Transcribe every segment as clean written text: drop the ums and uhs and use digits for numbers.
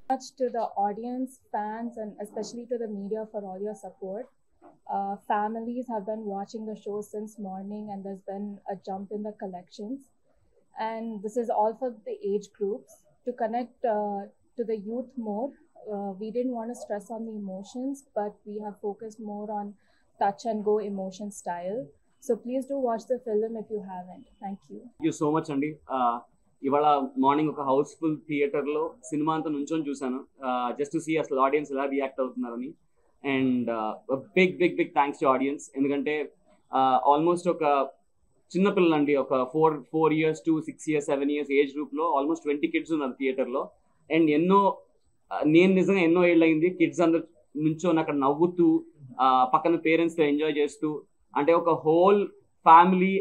Much to the audience, fans, and especially to the media for all your support. Families have been watching the show since morning, and there's been a jump in the collections. And this is all for the age groups. To connect to the youth more, we didn't want to stress on the emotions, but we have focused more on touch and go emotion style. So please do watch the film if you haven't. Thank you. Thank you so much, Andy. ఇవాళ morning ఒక housefull థియేటర్లో cinema అంతా నుంచొని చూశాను, just to see అసలు audience ఎలా react అవుతున్నారని. And big big big thanks to audience, ఎందుకంటే ఆల్మోస్ట్ ఒక చిన్నపిల్లలండి, ఒక 4 years to 6 years 7 years age గ్రూప్లో ఆల్మోస్ట్ 20 kids ఉన్నారు థియేటర్లో. అండ్ నేను నిజంగా ఎన్నో ఏళ్ళు అయింది కిడ్స్ అందరు నుంచొని అక్కడ నవ్వుతూ పక్కన పేరెంట్స్తో ఎంజాయ్ చేస్తూ, అంటే ఒక హోల్ ఫ్యామిలీ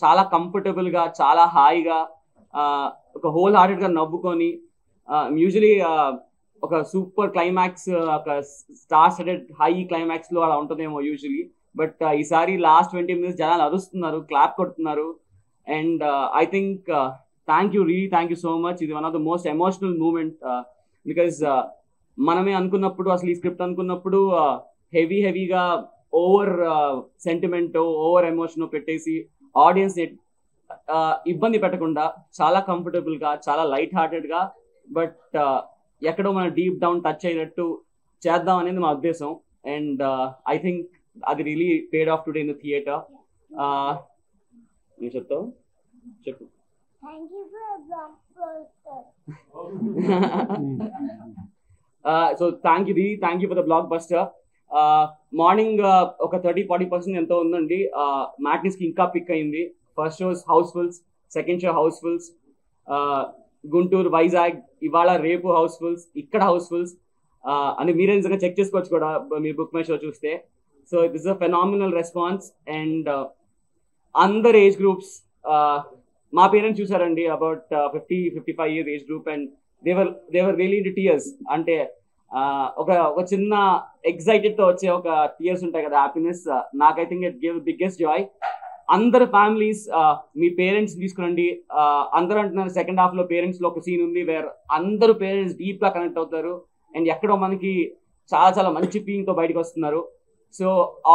చాలా కంఫర్టబుల్గా చాలా హాయిగా ఒక హోల్ హార్టెడ్గా నవ్వుకొని, యూజువలీ ఒక సూపర్ క్లైమాక్స్, ఒక స్టార్ సెటెడ్ హై క్లైమాక్స్లో అలా ఉంటుందేమో యూజువలీ. బట్ ఈసారి లాస్ట్ 20 minutes జనాలు అరుస్తున్నారు, క్లాప్ కొడుతున్నారు. And I think thank you so much. ఇది one of the most emotional moment, because మనమే అనుకున్నప్పుడు, అసలు ఈ స్క్రిప్ట్ అనుకున్నప్పుడు హెవీగా ఓవర్ సెంటిమెంట్ ఓవర్ ఎమోషన్ పెట్టేసి ఆడియన్స్ ఇబ్బంది పెట్టకుండా చాలా కంఫర్టబుల్గా చాలా లైట్ హార్టెడ్గా, బట్ ఎక్కడో మన డీప్ డౌన్ టచ్ అయినట్టు చేద్దాం అనేది మా ఉద్దేశం. అండ్ ఐ థింక్ అది really paid of today in the theatre. నేను చెప్తావు చెప్పు. So thank you for the block buster. Morning ఒక 30-40% ఎంతో ఉందండి. మ్యాట్నీస్కి ఇంకా పిక్ అయింది. First shows housefuls, second show housefuls, Guntur, Vizag, ఇవాళ రేపు హౌస్ఫుల్స్, ఇక్కడ హౌస్ఫుల్స్ అని మీరే నిజంగా చెక్ చేసుకోవచ్చు కూడా మీరు బుక్ మై షో చూస్తే. So this is a phenomenal response. And అందర్ ఏజ్ గ్రూప్స్, మా పేరెంట్స్ చూసారండి, about 50-55 years age group, and they were really into tears. అంటే ఒక చిన్న ఎక్సైటెడ్తో వచ్చే ఒక టీయర్స్ ఉంటాయి కదా, హ్యాపీనెస్. నాకు I think it give biggest Joy. అందరు ఫ్యామిలీస్ మీ పేరెంట్స్ తీసుకురండి. అందరూ అంటున్నారు సెకండ్ హాఫ్లో పేరెంట్స్లో ఒక సీన్ ఉంది వేర్ అందరూ పేరెంట్స్ డీప్గా కనెక్ట్ అవుతారు, అండ్ ఎక్కడో మనకి చాలా చాలా మంచి ఫీలింగ్తో బయటకు వస్తున్నారు. సో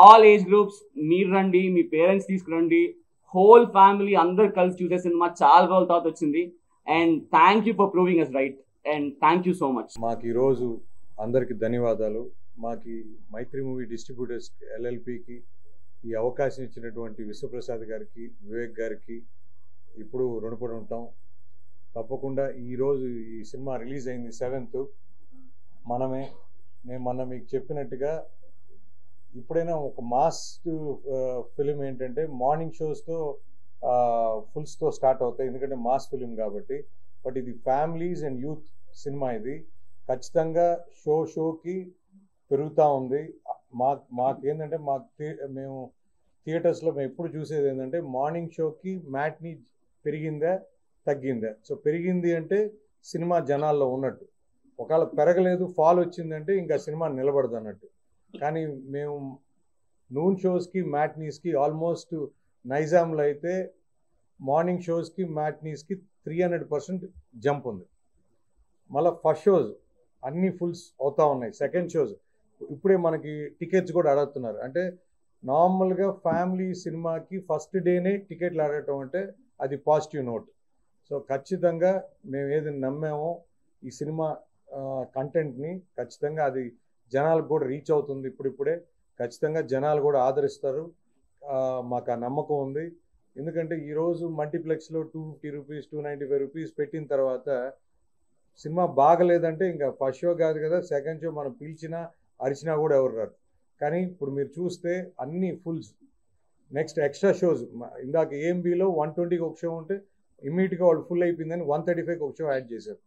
ఆల్ ఏజ్ గ్రూప్స్ మీరు రండి, మీ పేరెంట్స్ తీసుకురండి, హోల్ ఫ్యామిలీ అందరు కలిసి చూసే సినిమా చాలా రోజుల తర్వాత వచ్చింది. And thank you for proving us right, and thank you so much. మాకు ఈరోజు అందరికి ధన్యవాదాలు. మాకు మైత్రి మూవీ డిస్ట్రిబ్యూటర్స్ LLPకి ఈ అవకాశం ఇచ్చినటువంటి విశ్వప్రసాద్ గారికి, వివేక్ గారికి ఇప్పుడు రుణపడి ఉంటాం. తప్పకుండా ఈరోజు ఈ సినిమా రిలీజ్ అయింది 7th. నేను మొన్న మీకు చెప్పినట్టుగా ఇప్పుడైనా ఒక మాస్ ఫిలిం ఏంటంటే మార్నింగ్ షోస్తో ఫుల్స్తో స్టార్ట్ అవుతాయి, ఎందుకంటే మాస్ ఫిలిం కాబట్టి. బట్ ఇది ఫ్యామిలీస్ అండ్ యూత్ సినిమా. ఇది ఖచ్చితంగా షోకి పెరుగుతూ ఉంది. మాకేంటంటే మేము థియేటర్స్లో మేము ఎప్పుడు చూసేది ఏంటంటే మార్నింగ్ షోకి మ్యాట్నీ పెరిగిందా తగ్గిందా. సో పెరిగింది అంటే సినిమా జనాల్లో ఉన్నట్టు, ఒకవేళ పెరగలేదు ఫాల్ వచ్చిందంటే ఇంకా సినిమా నిలబడదు అన్నట్టు. కానీ మేము నూన్ షోస్కి మ్యాట్నీస్కి ఆల్మోస్ట్ నైజాంలో అయితే మార్నింగ్ షోస్కి మ్యాట్నీస్కి 300% జంప్ ఉంది. మళ్ళీ ఫస్ట్ షోస్ అన్ని ఫుల్స్ అవుతా ఉన్నాయి. సెకండ్ షోస్ ఇప్పుడే మనకి టికెట్స్ కూడా అడుగుతున్నారు. అంటే నార్మల్గా ఫ్యామిలీ సినిమాకి ఫస్ట్ డేనే టికెట్లు అడగటం అంటే అది పాజిటివ్ నోట్. సో ఖచ్చితంగా మేము ఏది నమ్మామో ఈ సినిమా కంటెంట్ని ఖచ్చితంగా అది జనాలకు కూడా రీచ్ అవుతుంది. ఇప్పుడిప్పుడే ఖచ్చితంగా జనాలు కూడా ఆదరిస్తారు, మాకు ఆ నమ్మకం ఉంది. ఎందుకంటే ఈరోజు మల్టీప్లెక్స్లో 250 రూపీస్ 295 రూపీస్ పెట్టిన తర్వాత సినిమా బాగలేదంటే ఇంకా ఫస్ట్ షో కాదు కదా, సెకండ్ షో మనం పిలిచినా అరిచినా కూడా ఎవరు రారు. కానీ ఇప్పుడు మీరు చూస్తే అన్ని ఫుల్స్. నెక్స్ట్ ఎక్స్ట్రా షోస్ ఇందాక ఏఎంబీలో 120కి ఒక షో ఉంటే ఇమీడియట్గా వాళ్ళు ఫుల్ అయిపోయిందని 135కి ఒక షో యాడ్ చేశారు.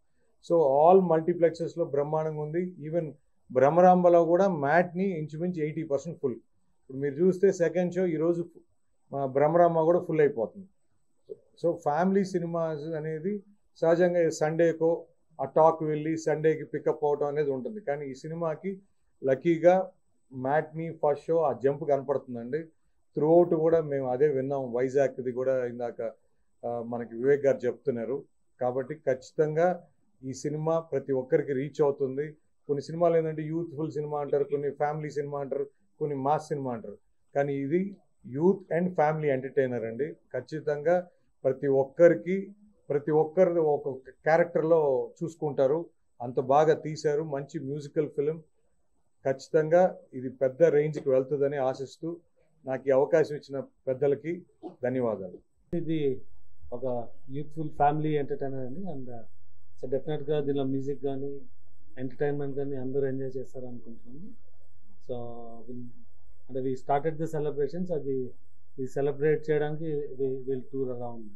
సో ఆల్ మల్టీప్లెక్సెస్లో బ్రహ్మాండంగా ఉంది. ఈవెన్ బ్రహ్మరాంబలో కూడా మ్యాట్ని ఇంచుమించు 80% ఫుల్. ఇప్పుడు మీరు చూస్తే సెకండ్ షో ఈరోజు బ్రహ్మరాంబ కూడా ఫుల్ అయిపోతుంది. సో ఫ్యామిలీ సినిమాస్ అనేది సహజంగా సండేకో ఆ టాక్ వెళ్ళి సండేకి పికప్ అవటం అనేది ఉంటుంది. కానీ ఈ సినిమాకి లక్కీగా మ్యాట్ని ఫస్ట్ షో ఆ జంప్ కనపడుతుందండి. త్రూ అవుట్ కూడా మేము అదే విన్నాం. వైజాగ్ది కూడా ఇందాక మనకి వివేక్ గారు చెప్తున్నారు. కాబట్టి ఖచ్చితంగా ఈ సినిమా ప్రతి ఒక్కరికి రీచ్ అవుతుంది. కొన్ని సినిమాలు ఏంటంటే యూత్ఫుల్ సినిమా అంటారు, కొన్ని ఫ్యామిలీ సినిమా అంటారు, కొన్ని మాస్ సినిమా అంటారు. కానీ ఇది యూత్ అండ్ ఫ్యామిలీ ఎంటర్టైనర్ అండి. ఖచ్చితంగా ప్రతి ఒక్కరు ఒక క్యారెక్టర్లో చూసుకుంటారు. అంత బాగా తీశారు. మంచి మ్యూజికల్ ఫిలిం. ఖచ్చితంగా ఇది పెద్ద రేంజ్కి వెళ్తుందని ఆశిస్తూ నాకు ఈ అవకాశం ఇచ్చిన పెద్దలకి ధన్యవాదాలు. ఇది ఒక యూత్ఫుల్ ఫ్యామిలీ ఎంటర్టైనర్ అండి. అండ్ సో డెఫినెట్గా దీనిలో మ్యూజిక్ కానీ ఎంటర్టైన్మెంట్ కానీ అందరూ ఎంజాయ్ చేస్తారు అనుకుంటున్నాను. సో అంటే వి స్టార్టెడ్ ది సెలబ్రేషన్స్. అది సెలబ్రేట్ చేయడానికి విల్ టూర్ అరౌండ్.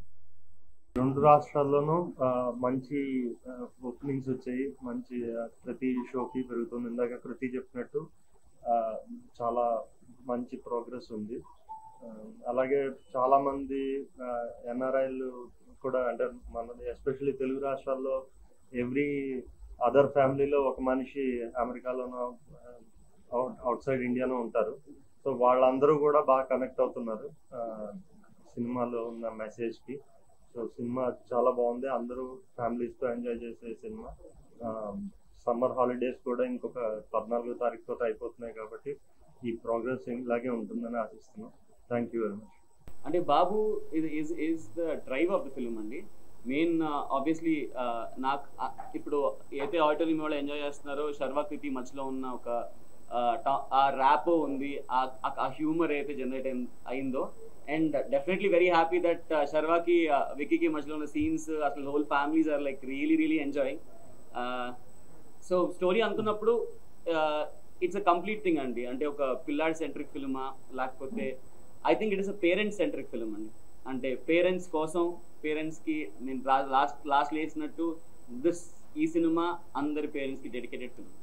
2 రాష్ట్రాల్లోనూ మంచి ఓపెనింగ్స్ వచ్చాయి. మంచి ప్రతి షోకి పెరుగుతుంది. ఇందాక కృతి చెప్పినట్టు చాలా మంచి ప్రోగ్రెస్ ఉంది. అలాగే చాలామంది ఎన్ఆర్ఐలు కూడా, అంటే మన ఎస్పెషల్లీ తెలుగు రాష్ట్రాల్లో ఎవ్రీ అదర్ ఫ్యామిలీలో ఒక మనిషి అమెరికాలోనో అవుట్ సైడ్ ఇండియాలో ఉంటారు. సో వాళ్ళందరూ కూడా బాగా కనెక్ట్ అవుతున్నారు సినిమాలో ఉన్న మెసేజ్కి. సో సినిమా చాలా బాగుంది. అందరూ ఫ్యామిలీస్తో ఎంజాయ్ చేసే సినిమా. సమ్మర్ హాలిడేస్ కూడా ఇంకొక 14వ తారీఖుతో అయిపోతున్నాయి కాబట్టి ఈ ప్రోగ్రెస్ ఇలాగే ఉంటుందని ఆశిస్తున్నాం. Thank you very much. అంటే బాబు is the drive of the film అండి. మెయిన్ ఆబ్వియస్లీ నాకు ఇప్పుడు అయితే ఆడిటోరియం వాళ్ళు ఎంజాయ్ చేస్తున్నారో శర్వా కృతి మధ్యలో ఉన్న ఒక ఆ ర్యాప్ ఉంది, ఆ హ్యూమర్ అయితే జనరేట్ అయిందో. And definitely very happy that శర్వాకి విక్కీకి మధ్యలో ఉన్న సీన్స్ అసలు whole families are like really enjoying. So story అనుకున్నప్పుడు ఇట్స్ అ కంప్లీట్ థింగ్ అండి. అంటే ఒక పిల్లాడ్ సెంట్రిక్ ఫిల్మా లేకపోతే I think it is a parents centric film అండి. అంటే పేరెంట్స్ కోసం, పేరెంట్స్కి నేను లాస్ట్ వేసినట్టు ఈ సినిమా అందరి పేరెంట్స్కి డెడికేటెడ్ ఫిల్మ్.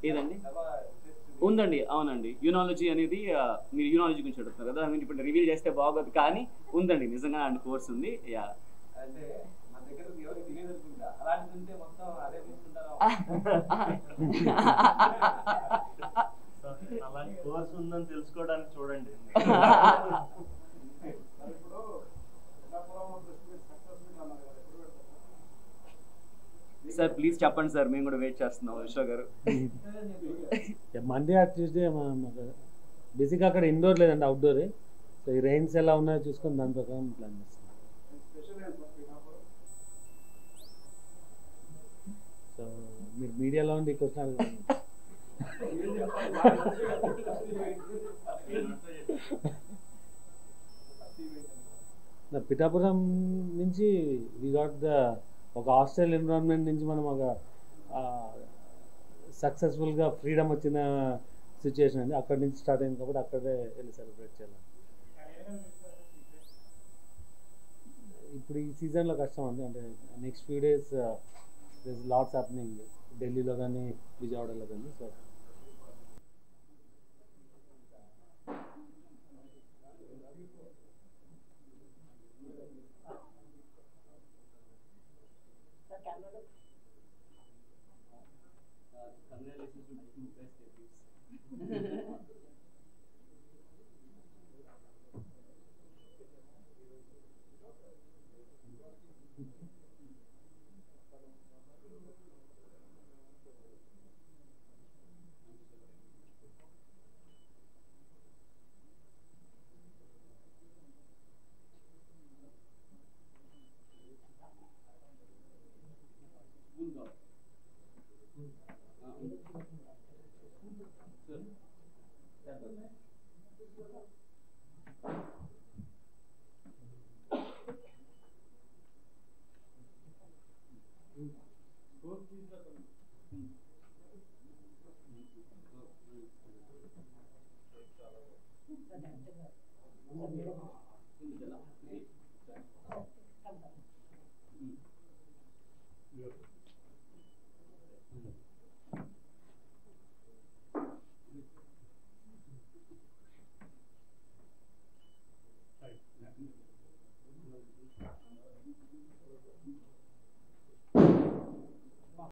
ఏదండి? ఉందండి, అవునండి. యూనాలజీ అనేది మీరు యూనాలజీ గురించి అడుగుతున్నారు కదా, నేను ఇప్పుడు రివీల్ చేస్తే బాగోదు కానీ ఉందండి, నిజంగా అండి కోర్స్ ఉంది. యా అలాంటి కోర్స్ ఉందని తెలుసుకోవడానికి చూడండి. సార్ ప్లీజ్ చెప్పండి సార్, మేము కూడా వెయిట్ చేస్తున్నాం. విశ్వ గారు మండే ఆర్ ట్యూస్డే బేసిక్గా అక్కడ ఇండోర్ లేదండి, అవుట్డోరే. సో ఈ రైన్స్ ఎలా ఉన్నాయో చూసుకొని దాని ప్రకారం ప్లాన్ చేస్తాం. సో మీరు మీడియాలో ఉండి క్వశ్చన్ అడగండి. పిఠాపురం నుంచి వి గాట్ ద ఒక హాస్టల్ ఎన్విరాన్మెంట్ నుంచి మనం ఒక సక్సెస్ఫుల్గా ఫ్రీడమ్ వచ్చిన సిచ్యుయేషన్ అండి. అక్కడి నుంచి స్టార్ట్ అయింది కాబట్టి అక్కడే వెళ్ళి సెలబ్రేట్ చేయాలి. ఇప్పుడు ఈ సీజన్లో కష్టం అండి. అంటే next few days this LADS happening ఢిల్లీలో కానీ విజయవాడలో కానీ. సో ఉన్నాయి.